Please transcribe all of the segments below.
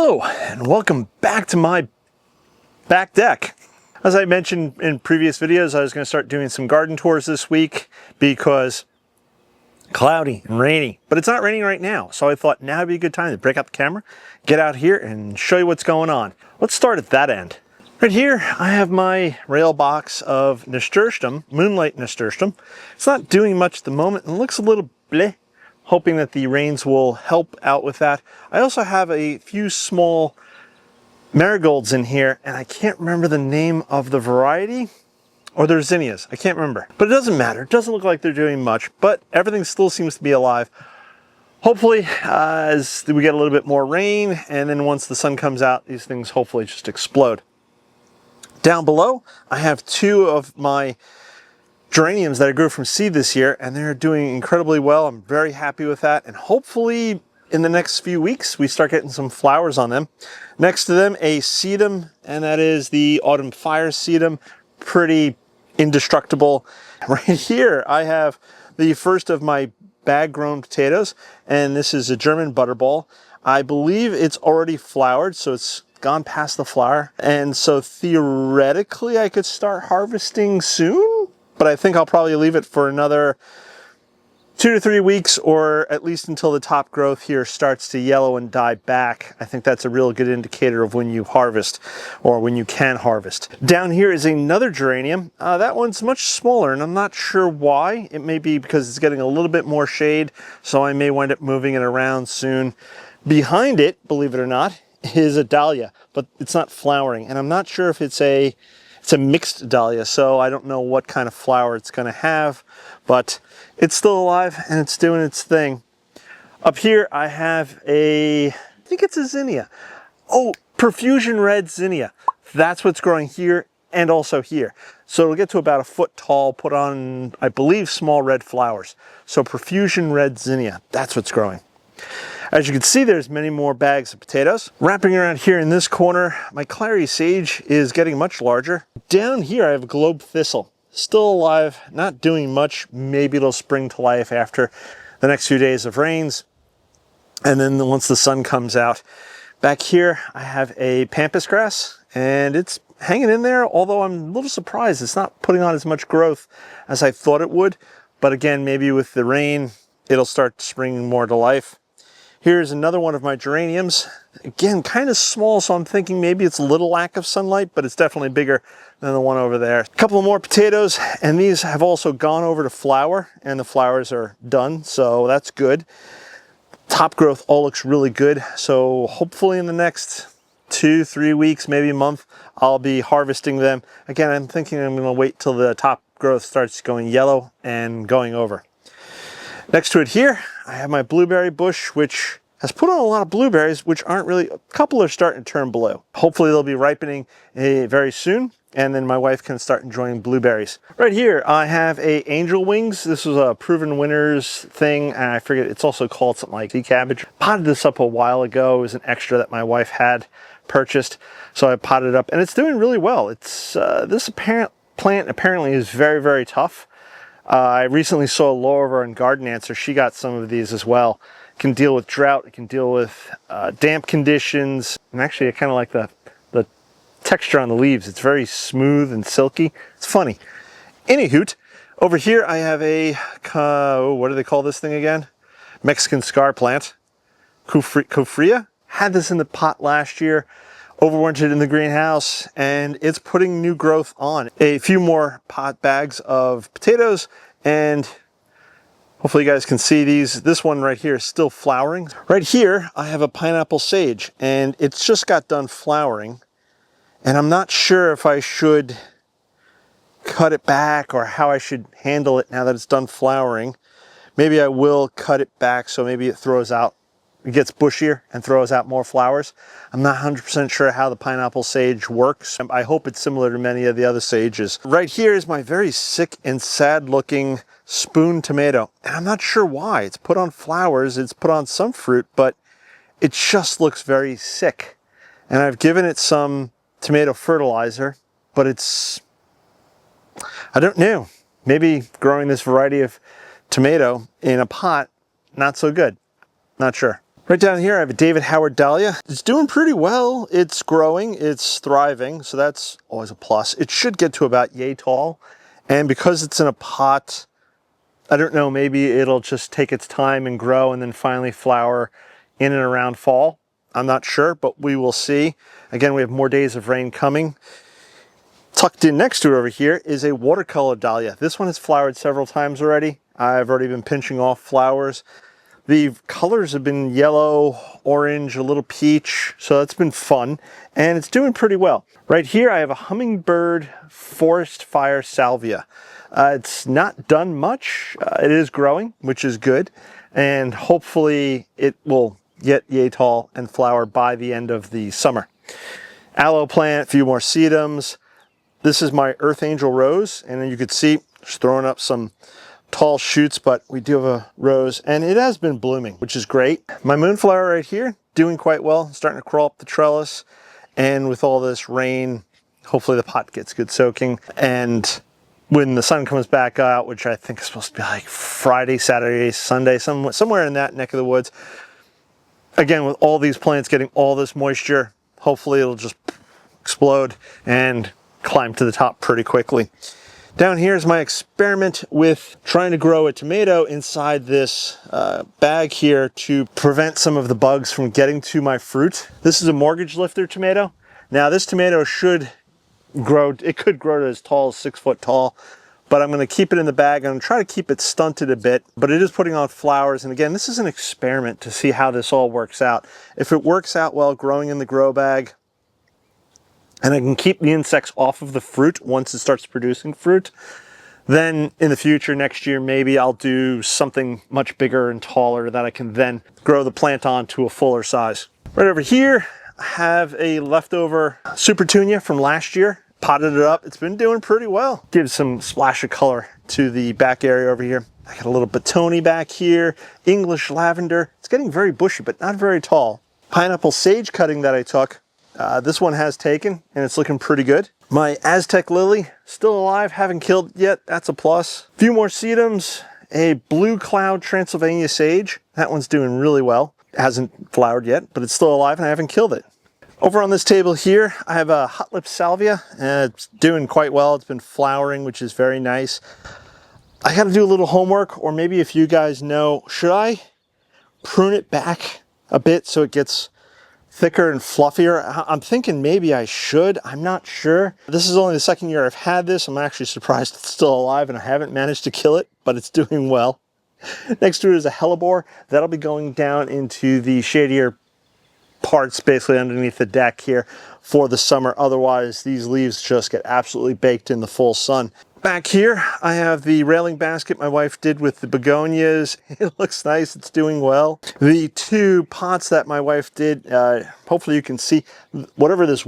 Hello and welcome back to my back deck. As I mentioned in previous videos, I was going to start doing some garden tours this week because cloudy and rainy, but it's not raining right now. So I thought now would be a good time to break out the camera, get out here and show you what's going on. Let's start at that end. Right here, I have my rail box of nasturtium, moonlight nasturtium. It's not doing much at the moment and looks a little bleh. Hoping that the rains will help out with that. I also have a few small marigolds in here, and I can't remember the name of the variety, or they're zinnias, I can't remember. But it doesn't matter, it doesn't look like they're doing much, but everything still seems to be alive. Hopefully, as we get a little bit more rain, and then once the sun comes out, these things hopefully just explode. Down below, I have two of my geraniums that I grew from seed this year, and they're doing incredibly well. I'm very happy with that, and hopefully in the next few weeks we start getting some flowers on them. Next to them, a sedum, and that is the Autumn Fire sedum. Pretty indestructible. Right here I have the first of my bag grown potatoes, and this is a German butterball. I believe it's already flowered, so it's gone past the flower, and so theoretically I could start harvesting soon. But I think I'll probably leave it for another 2 to 3 weeks, or at least until the top growth here starts to yellow and die back. I think that's a real good indicator of when you harvest, or when you can harvest. Down here is another geranium. That one's much smaller, and I'm not sure why. It may be because it's getting a little bit more shade, so I may wind up moving it around soon. Behind it, believe it or not, is a dahlia, but it's not flowering, and I'm not sure if it's a mixed dahlia, so I don't know what kind of flower it's going to have, but it's still alive and it's doing its thing. Up here I have I think it's a zinnia. Oh, Profusion Red Zinnia. That's what's growing here and also here. So it'll get to about 1 foot tall, put on, I believe, small red flowers. So Profusion Red Zinnia, that's what's growing. As you can see, there's many more bags of potatoes. Wrapping around here in this corner, my clary sage is getting much larger. Down here, I have a globe thistle. Still alive, not doing much. Maybe it'll spring to life after the next few days of rains. And then once the sun comes out. Back here, I have a pampas grass, and it's hanging in there, although I'm a little surprised it's not putting on as much growth as I thought it would. But again, maybe with the rain, it'll start springing more to life. Here's another one of my geraniums. Again, kind of small, so I'm thinking maybe it's a little lack of sunlight, but it's definitely bigger than the one over there. A couple more potatoes, and these have also gone over to flower, and the flowers are done, so that's good. Top growth all looks really good, so hopefully in the next 2 to 3 weeks, maybe a month, I'll be harvesting them. Again, I'm thinking I'm going to wait till the top growth starts going yellow and going over. Next to it here, I have my blueberry bush, which has put on a lot of blueberries, which aren't really, a couple are starting to turn blue. Hopefully they'll be ripening very soon, and then my wife can start enjoying blueberries. Right here, I have a angel wings. This was a Proven Winners thing, and I forget, it's also called something like sea cabbage. Potted this up a while ago. It was an extra that my wife had purchased, so I potted it up, and it's doing really well. It's this plant apparently is very, very tough. I recently saw Laura on Garden Answer. She got some of these as well. It can deal with drought, it can deal with damp conditions, and actually I kind of like the texture on the leaves. It's very smooth and silky. It's funny. Anyhoot, over here I have a, what do they call this thing again? Mexican scar plant. Cofrea. Had this in the pot last year, overwintered in the greenhouse, and it's putting new growth on. A few more pot bags of potatoes, and hopefully you guys can see these. This one right here is still flowering. Right here, I have a pineapple sage, and it's just got done flowering, and I'm not sure if I should cut it back or how I should handle it now that it's done flowering. Maybe I will cut it back so maybe it throws out, it gets bushier and throws out more flowers. I'm not 100% sure how the pineapple sage works. I hope it's similar to many of the other sages. Right here is my very sick and sad looking spoon tomato. And I'm not sure why. It's put on flowers, it's put on some fruit, but it just looks very sick. And I've given it some tomato fertilizer, but it's, I don't know. Maybe growing this variety of tomato in a pot, not so good. Not sure. Right down here, I have a David Howard Dahlia. It's doing pretty well. It's growing, it's thriving, so that's always a plus. It should get to about yay tall, and because it's in a pot, I don't know, maybe it'll just take its time and grow and then finally flower in and around fall. I'm not sure, but we will see. Again, we have more days of rain coming. Tucked in next to it over here is a watercolor dahlia. This one has flowered several times already. I've already been pinching off flowers. The colors have been yellow, orange, a little peach, so that's been fun, and it's doing pretty well. Right here I have a hummingbird forest fire salvia. It's not done much. It is growing, which is good, and hopefully it will get yay tall and flower by the end of the summer. Aloe plant, a few more sedums. This is my Earth Angel rose, and you could see just throwing up some tall shoots, but we do have a rose, and it has been blooming, which is great. My moonflower right here, doing quite well, starting to crawl up the trellis, and with all this rain, hopefully the pot gets good soaking, and when the sun comes back out, which I think is supposed to be like Friday, Saturday, Sunday, somewhere in that neck of the woods, again, with all these plants getting all this moisture, hopefully it'll just explode and climb to the top pretty quickly. Down here is my experiment with trying to grow a tomato inside this bag here to prevent some of the bugs from getting to my fruit. This is a mortgage lifter tomato. Now this tomato should grow, it could grow to as tall as 6 foot tall, but I'm going to keep it in the bag. I'm going to try to keep it stunted a bit, but it is putting on flowers. And again, this is an experiment to see how this all works out. If it works out well growing in the grow bag, and I can keep the insects off of the fruit once it starts producing fruit, then in the future, next year, maybe I'll do something much bigger and taller that I can then grow the plant on to a fuller size. Right over here, I have a leftover Super Tunia from last year. Potted it up. It's been doing pretty well. Gives some splash of color to the back area over here. I got a little Batoni back here, English lavender. It's getting very bushy, but not very tall. Pineapple sage cutting that I took. This one has taken, and it's looking pretty good. My Aztec lily, still alive, haven't killed yet. That's a plus. A few more sedums. A blue cloud Transylvania sage. That one's doing really well. It hasn't flowered yet, but it's still alive, and I haven't killed it. Over on this table here, I have a hot lip salvia, and it's doing quite well. It's been flowering, which is very nice. I got to do a little homework, or maybe if you guys know, should I prune it back a bit so it gets thicker and fluffier? I'm thinking maybe I should. I'm not sure. This is only the second year I've had this. I'm actually surprised it's still alive and I haven't managed to kill it, but it's doing well. Next to it is a hellebore. That'll be going down into the shadier parts, basically underneath the deck here for the summer. Otherwise, these leaves just get absolutely baked in the full sun. Back here, I have the railing basket my wife did with the begonias. It looks nice, it's doing well. The two pots that my wife did, hopefully you can see, whatever this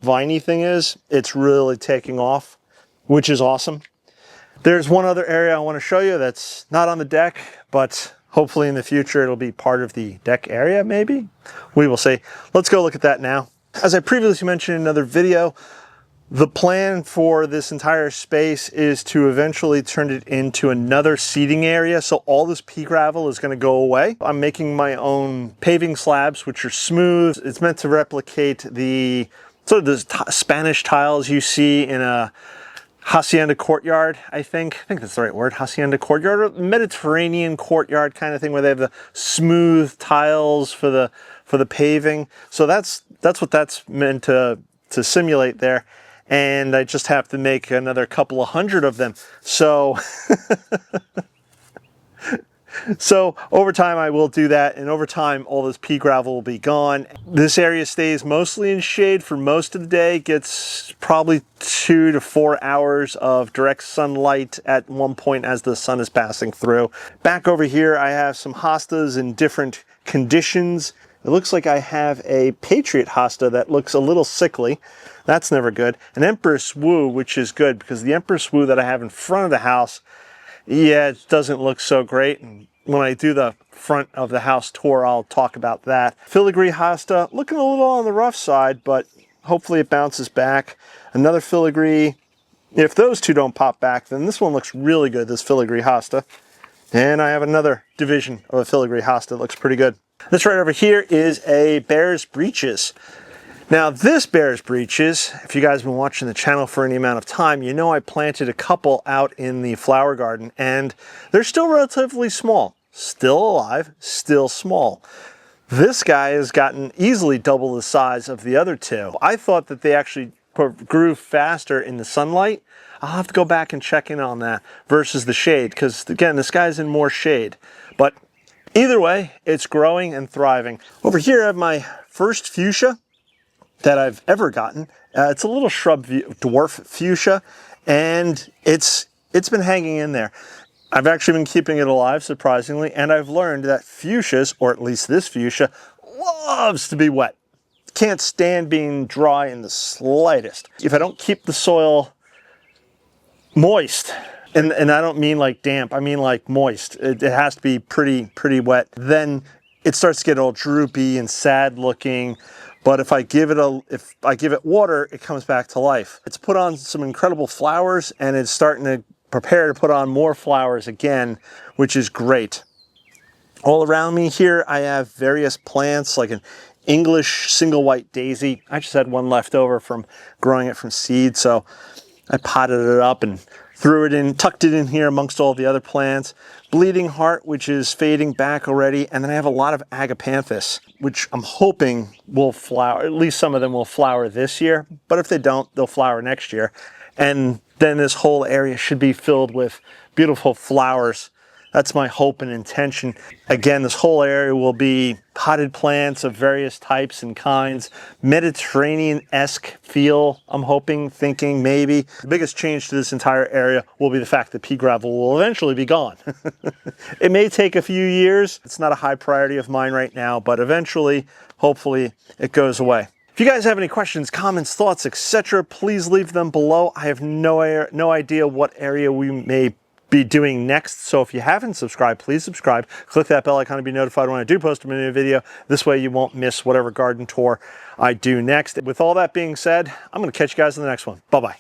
viney thing is, it's really taking off, which is awesome. There's one other area I want to show you that's not on the deck, but hopefully in the future it'll be part of the deck area, maybe? We will see. Let's go look at that now. As I previously mentioned in another video, the plan for this entire space is to eventually turn it into another seating area. So all this pea gravel is going to go away. I'm making my own paving slabs, which are smooth. It's meant to replicate the sort of the Spanish tiles you see in a hacienda courtyard, I think that's the right word, hacienda courtyard, or Mediterranean courtyard kind of thing, where they have the smooth tiles for the paving. So that's what that's meant to simulate there. And I just have to make another couple of hundred of them. So, so over time I will do that, and over time all this pea gravel will be gone. This area stays mostly in shade for most of the day, gets probably 2 to 4 hours of direct sunlight at one point as the sun is passing through. Back over here I have some hostas in different conditions. It looks like I have a Patriot hosta that looks a little sickly. That's never good. An Empress Wu, which is good because the Empress Wu that I have in front of the house, yeah, it doesn't look so great. And when I do the front of the house tour, I'll talk about that. Filigree hosta, looking a little on the rough side, but hopefully it bounces back. Another filigree. If those two don't pop back, then this one looks really good, this filigree hosta. And I have another division of a filigree hosta that looks pretty good. This right over here is a Bear's Breeches. Now this Bear's Breeches, if you guys have been watching the channel for any amount of time, you know I planted a couple out in the flower garden and they're still relatively small. Still alive, still small. This guy has gotten easily double the size of the other two. I thought that they actually grew faster in the sunlight. I'll have to go back and check in on that versus the shade, because again, this guy's in more shade. But either way, it's growing and thriving. Over here I have my first fuchsia that I've ever gotten. It's a little shrub dwarf fuchsia, and it's been hanging in there. I've actually been keeping it alive, surprisingly, and I've learned that fuchsias, or at least this fuchsia, loves to be wet. Can't stand being dry in the slightest. If I don't keep the soil moist, and I don't mean like damp, I mean like moist, it has to be pretty wet, then it starts to get all droopy and sad looking. But if I give it water, it comes back to life. It's put on some incredible flowers, and it's starting to prepare to put on more flowers again, which is great. All around me here, I have various plants like an English single white daisy. I just had one left over from growing it from seed, so I potted it up and threw it in, tucked it in here amongst all the other plants. Bleeding Heart, which is fading back already, and then I have a lot of Agapanthus, which I'm hoping will flower. At least some of them will flower this year, but if they don't, they'll flower next year. And then this whole area should be filled with beautiful flowers. That's my hope and intention. Again, this whole area will be potted plants of various types and kinds. Mediterranean-esque feel, I'm hoping, thinking, maybe. The biggest change to this entire area will be the fact that pea gravel will eventually be gone. It may take a few years. It's not a high priority of mine right now, but eventually, hopefully, it goes away. If you guys have any questions, comments, thoughts, etc., please leave them below. I have no idea what area we may be doing next, so if you haven't subscribed, please subscribe. Click that bell icon to be notified when I do post a new video. This way you won't miss whatever garden tour I do next. With all that being said, I'm going to catch you guys in the next one. Bye-bye.